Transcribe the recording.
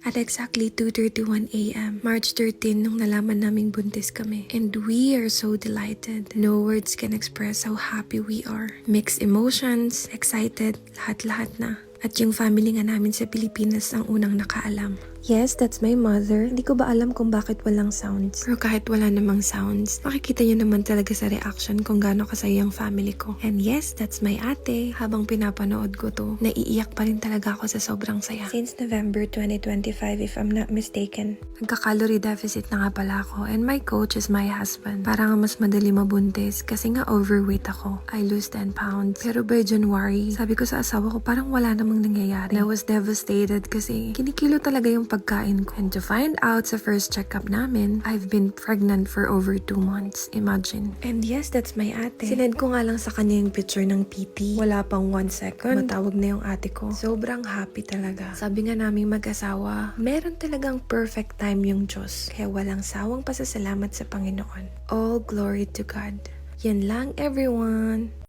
At exactly 2:31 a.m., March 13 nung nalaman naming buntis kami. And we are so delighted. No words can express how happy we are. Mixed emotions, excited, lahat-lahat na. At yung family nga namin sa Pilipinas ang unang nakaalam. Yes, that's my mother. Hindi ko ba alam kung bakit walang sounds. Pero kahit wala namang sounds, makikita nyo naman talaga sa reaction kung gaano kasaya yung family ko. And yes, that's my ate. Habang pinapanood ko to, naiiyak pa rin talaga ako sa sobrang saya. Since November 2025, if I'm not mistaken, nagka-calorie deficit na nga pala ako. And my coach is my husband. Para nga mas madali mabuntis kasi nga overweight ako. I lose 10 pounds. Pero by January, sabi ko sa asawa ko parang wala namang nangyayari. I was devastated kasi kinikilo talaga yung pagkain ko. And to find out sa first checkup namin, I've been pregnant for over 2 months. Imagine. And yes, that's my ate. Sinend ko nga lang sa kanya yung picture ng PT. Wala pang 1 second. Matawag na yung ate ko. Sobrang happy talaga. Sabi nga naming mag-asawa, meron talagang perfect time yung Diyos. Kaya walang sawang pasasalamat sa Panginoon. All glory to God. Yan lang, everyone.